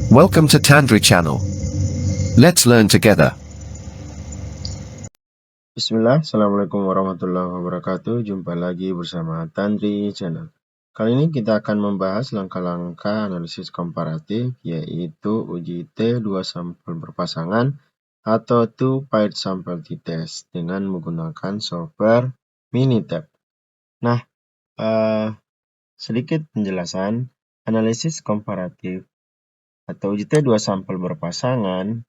Welcome to Tandri Channel. Let's learn together. Bismillah, Assalamualaikum warahmatullahi wabarakatuh. Jumpa lagi bersama Tandri Channel. Kali ini kita akan membahas langkah-langkah analisis komparatif, yaitu uji T2 sampel berpasangan atau two-paired sample t-test dengan menggunakan software Minitab. Nah, sedikit penjelasan, analisis komparatif atau uji T2 sampel berpasangan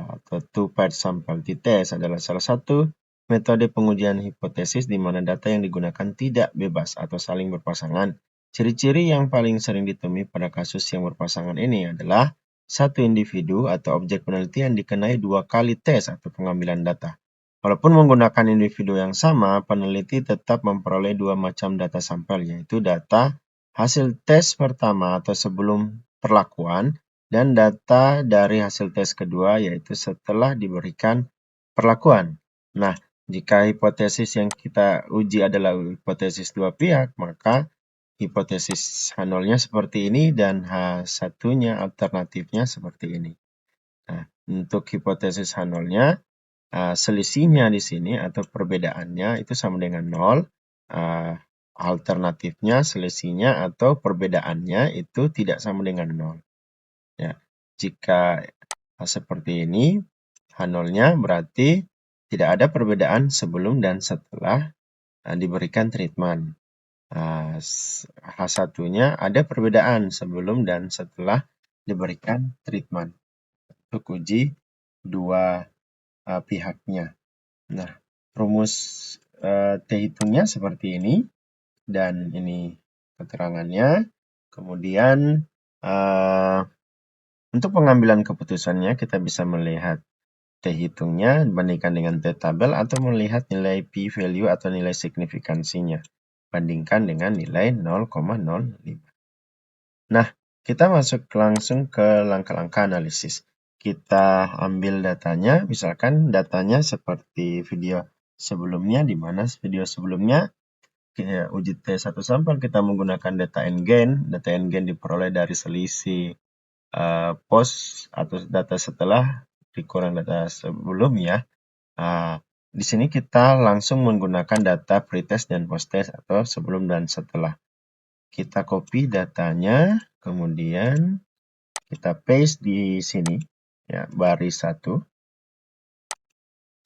atau two-paired sample t-test adalah salah satu metode pengujian hipotesis di mana data yang digunakan tidak bebas atau saling berpasangan. Ciri-ciri yang paling sering ditemui pada kasus yang berpasangan ini adalah satu individu atau objek penelitian dikenai dua kali tes atau pengambilan data. Walaupun menggunakan individu yang sama, peneliti tetap memperoleh dua macam data sampel, yaitu data hasil tes pertama atau sebelum perlakuan dan data dari hasil tes kedua, yaitu setelah diberikan perlakuan. Nah, jika hipotesis yang kita uji adalah hipotesis dua pihak, maka hipotesis H0-nya seperti ini dan H1-nya alternatifnya seperti ini. Nah, untuk hipotesis H0-nya, selisihnya di sini atau perbedaannya itu sama dengan 0. Alternatifnya, selisihnya atau perbedaannya itu tidak sama dengan 0. Ya, jika seperti ini, H0-nya berarti tidak ada perbedaan sebelum dan setelah diberikan treatment. H1-nya ada perbedaan sebelum dan setelah diberikan treatment untuk uji dua pihaknya. Nah, rumus T hitungnya seperti ini, dan ini keterangannya. Kemudian untuk pengambilan keputusannya, kita bisa melihat T hitungnya dibandingkan dengan T tabel atau melihat nilai p-value atau nilai signifikansinya bandingkan dengan nilai 0,05. Nah, kita masuk langsung ke langkah-langkah analisis. Kita ambil datanya, misalkan datanya seperti video sebelumnya, di mana video sebelumnya uji T1 sampel kita menggunakan data n-gain. Data n-gain diperoleh dari selisih post atau data setelah dikurang data sebelumnya. Di sini kita langsung menggunakan data pretest dan post-test atau sebelum dan setelah. Kita copy datanya, kemudian kita paste di sini, ya, baris 1.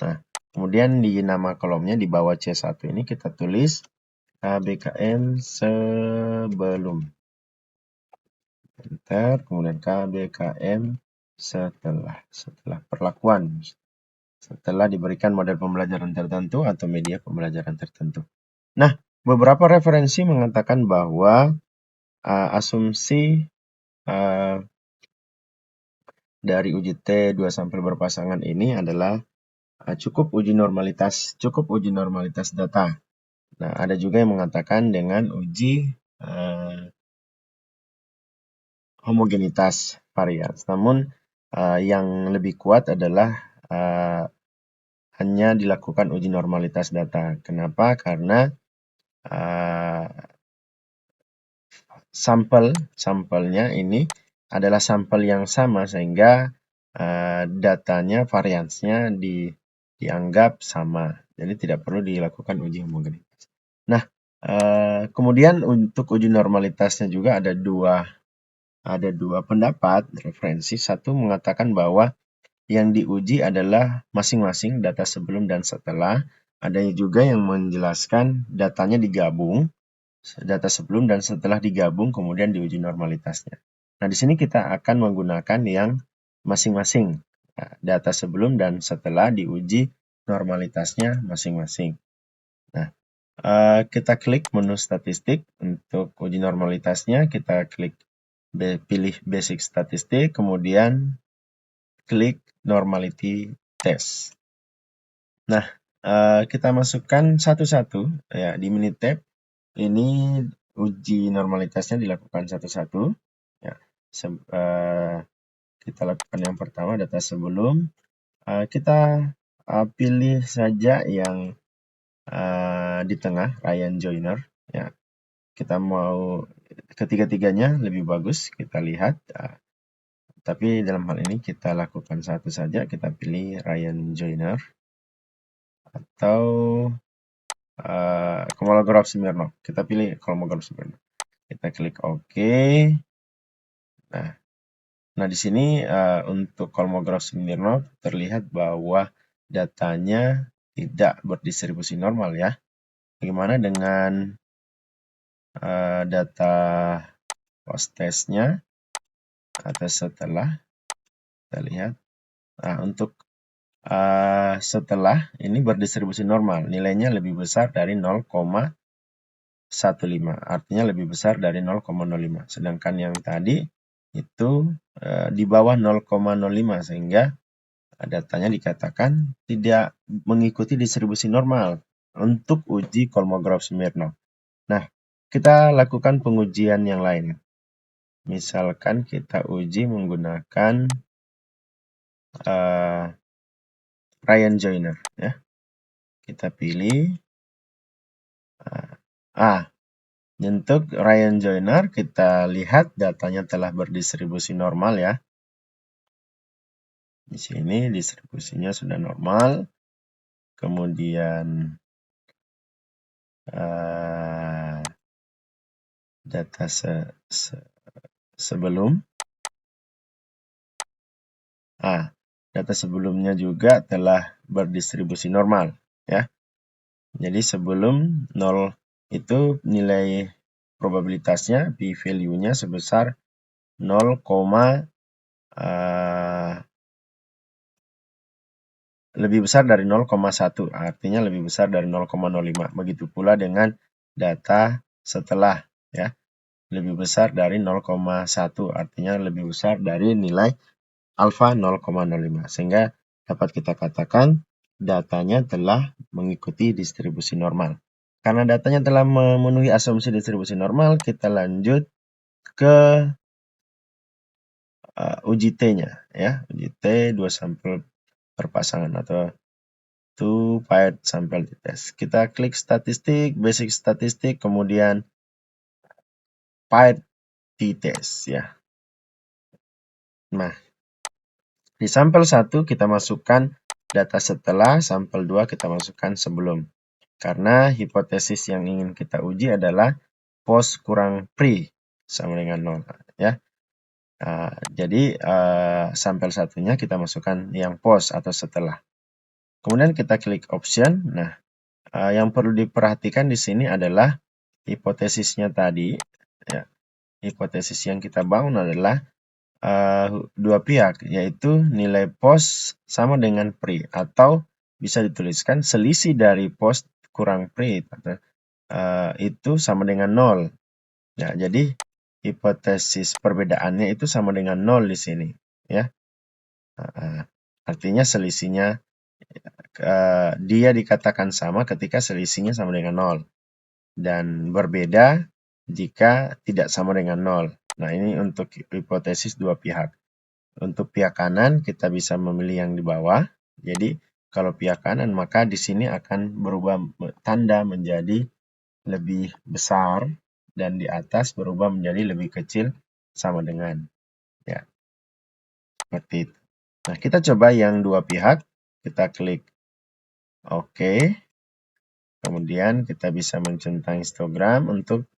Nah, kemudian di nama kolomnya di bawah C1 ini kita tulis KBKM sebelum. Enter, kemudian KBKM setelah perlakuan, setelah diberikan model pembelajaran tertentu atau media pembelajaran tertentu. Nah, beberapa referensi mengatakan bahwa asumsi dari uji T2 sampel berpasangan ini adalah cukup uji normalitas data. Nah, ada juga yang mengatakan dengan uji homogenitas varians. Namun yang lebih kuat adalah hanya dilakukan uji normalitas data. Kenapa? Karena sampelnya ini adalah sampel yang sama, sehingga datanya, variansnya dianggap sama. Jadi tidak perlu dilakukan uji homogenitas. Nah, kemudian untuk uji normalitasnya juga ada dua pendapat referensi. Satu mengatakan bahwa yang diuji adalah masing-masing data sebelum dan setelah. Ada juga yang menjelaskan datanya digabung, data sebelum dan setelah digabung kemudian diuji normalitasnya. Nah, di sini kita akan menggunakan yang masing-masing, data sebelum dan setelah diuji normalitasnya masing-masing. Nah, kita klik menu statistik untuk uji normalitasnya, kita pilih basic statistik, kemudian klik normality test. Nah, kita masukkan satu-satu, ya, di Minitab. Ini uji normalitasnya dilakukan satu-satu. Ya, kita lakukan yang pertama, data sebelum. Kita pilih saja yang di tengah, Ryan Joyner. Ya, kita mau ketiga-tiganya lebih bagus. Kita lihat Tapi dalam hal ini kita lakukan satu saja, kita pilih Ryan Joyner atau Kolmogorov Smirnov. Kita pilih Kolmogorov Smirnov. Kita klik OK. Nah di sini untuk Kolmogorov Smirnov terlihat bahwa datanya tidak berdistribusi normal ya. Bagaimana dengan data post testnya atau setelah? Kita lihat. Nah untuk setelah ini berdistribusi normal, nilainya lebih besar dari 0,15, artinya lebih besar dari 0,05. Sedangkan yang tadi itu di bawah 0,05, sehingga datanya dikatakan tidak mengikuti distribusi normal untuk uji Kolmogorov-Smirnov. Nah, kita lakukan pengujian yang lain. Misalkan kita uji menggunakan Ryan Joyner ya. Kita pilih untuk Ryan Joyner kita lihat datanya telah berdistribusi normal ya. Di sini distribusinya sudah normal. Kemudian data sebelum data sebelumnya juga telah berdistribusi normal ya. Jadi sebelum 0 itu nilai probabilitasnya p-value-nya sebesar 0, lebih besar dari 0,1, artinya lebih besar dari 0,05. Begitu pula dengan data setelah ya. Lebih besar dari 0,1, artinya lebih besar dari nilai alfa 0,05. Sehingga dapat kita katakan datanya telah mengikuti distribusi normal. Karena datanya telah memenuhi asumsi distribusi normal, kita lanjut ke uji T-nya ya. Uji T 2 sampel perpasangan atau 2 paired sample test. Kita klik statistik, basic statistik, kemudian paired t-test ya. Nah, di sampel 1 kita masukkan data setelah, sampel 2 kita masukkan sebelum. Karena hipotesis yang ingin kita uji adalah post kurang pre sama dengan 0 ya. Jadi sampel satunya kita masukkan yang post atau setelah. Kemudian kita klik option. Nah, yang perlu diperhatikan di sini adalah hipotesisnya tadi. Ya. Hipotesis yang kita bangun adalah dua pihak, yaitu nilai post sama dengan pre, atau bisa dituliskan selisih dari post kurang pre itu sama dengan 0. Ya, jadi hipotesis perbedaannya itu sama dengan 0 di sini ya. Artinya selisihnya dia dikatakan sama ketika selisihnya sama dengan 0 dan berbeda jika tidak sama dengan 0. Nah, ini untuk hipotesis dua pihak. Untuk pihak kanan kita bisa memilih yang di bawah. Jadi kalau pihak kanan maka di sini akan berubah tanda menjadi lebih besar dan di atas berubah menjadi lebih kecil sama dengan ya. Seperti itu. Nah, kita coba yang dua pihak. Kita klik OK. Kemudian kita bisa mencentang histogram untuk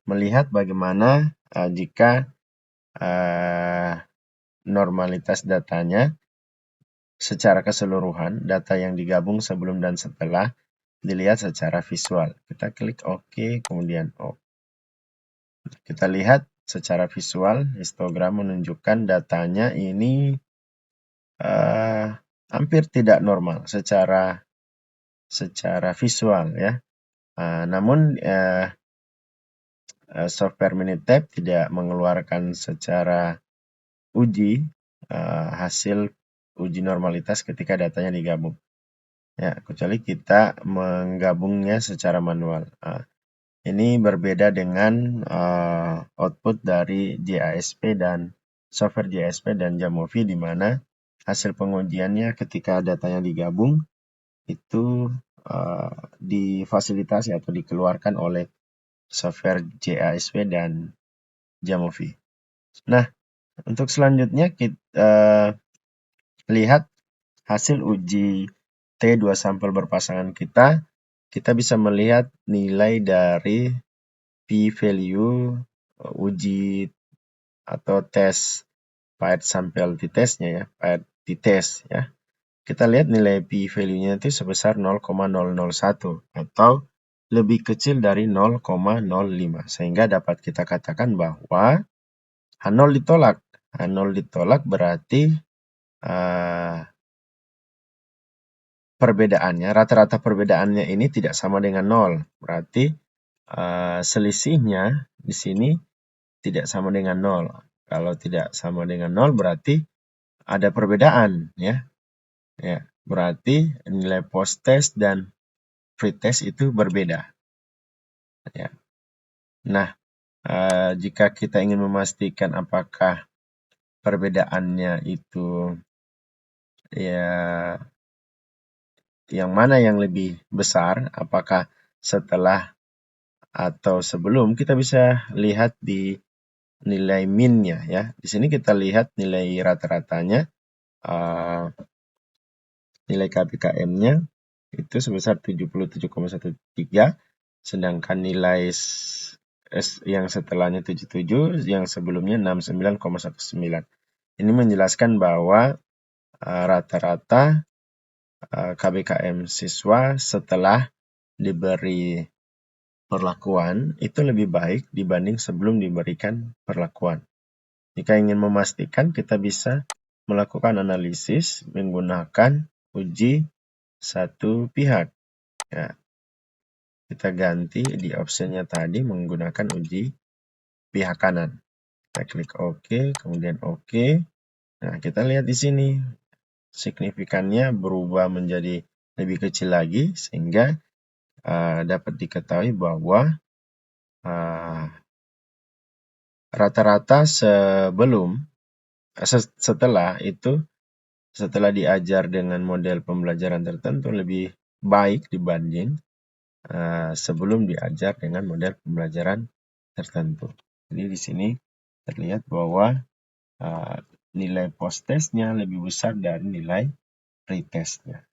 melihat bagaimana jika normalitas datanya secara keseluruhan, data yang digabung sebelum dan setelah dilihat secara visual. Kita klik OK, kemudian OK. Kita lihat secara visual, histogram menunjukkan datanya ini hampir tidak normal secara visual ya. Namun software Minitab tidak mengeluarkan secara uji hasil uji normalitas ketika datanya digabung. Ya, kecuali kita menggabungnya secara manual. Ini berbeda dengan output dari JASP dan software JASP dan Jamovi, di mana hasil pengujiannya ketika datanya digabung itu difasilitasi atau dikeluarkan oleh software JASP dan Jamovi. Nah, Untuk selanjutnya kita lihat hasil uji T2 sampel berpasangan kita. Kita bisa melihat nilai dari p-value uji atau tes paired sample t-testnya ya, paired t-test ya. Kita lihat nilai p-value-nya itu sebesar 0,001 atau lebih kecil dari 0,05 sehingga dapat kita katakan bahwa H0 ditolak. H0 ditolak berarti perbedaannya, rata-rata perbedaannya ini tidak sama dengan 0. Berarti selisihnya di sini tidak sama dengan 0. Kalau tidak sama dengan 0 berarti ada perbedaan ya. Ya, berarti nilai post test dan pre-test itu berbeda. Ya. Nah, jika kita ingin memastikan apakah perbedaannya itu ya yang mana yang lebih besar, apakah setelah atau sebelum, kita bisa lihat di nilai min-nya ya. Di sini kita lihat nilai rata-ratanya, nilai KPKM-nya itu sebesar 77,13, sedangkan nilai yang setelahnya 77, yang sebelumnya 69,19. Ini menjelaskan bahwa rata-rata KBKM siswa setelah diberi perlakuan itu lebih baik dibanding sebelum diberikan perlakuan. Jika ingin memastikan, kita bisa melakukan analisis menggunakan uji satu pihak. Ya, kita ganti di optionnya tadi menggunakan uji pihak kanan. Kita klik OK, kemudian OK. Nah, kita lihat di sini signifikannya berubah menjadi lebih kecil lagi sehingga dapat diketahui bahwa rata-rata setelah diajar dengan model pembelajaran tertentu lebih baik dibanding sebelum diajar dengan model pembelajaran tertentu. Jadi di sini terlihat bahwa nilai post testnya lebih besar dari nilai pre-testnya.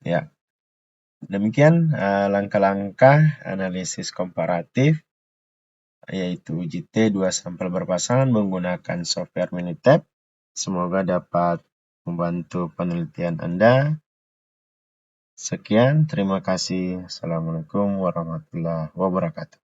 Ya, demikian langkah-langkah analisis komparatif yaitu uji T2 sampel berpasangan menggunakan software Minitab. Semoga dapat membantu penelitian Anda. Sekian, terima kasih. Assalamualaikum warahmatullahi wabarakatuh.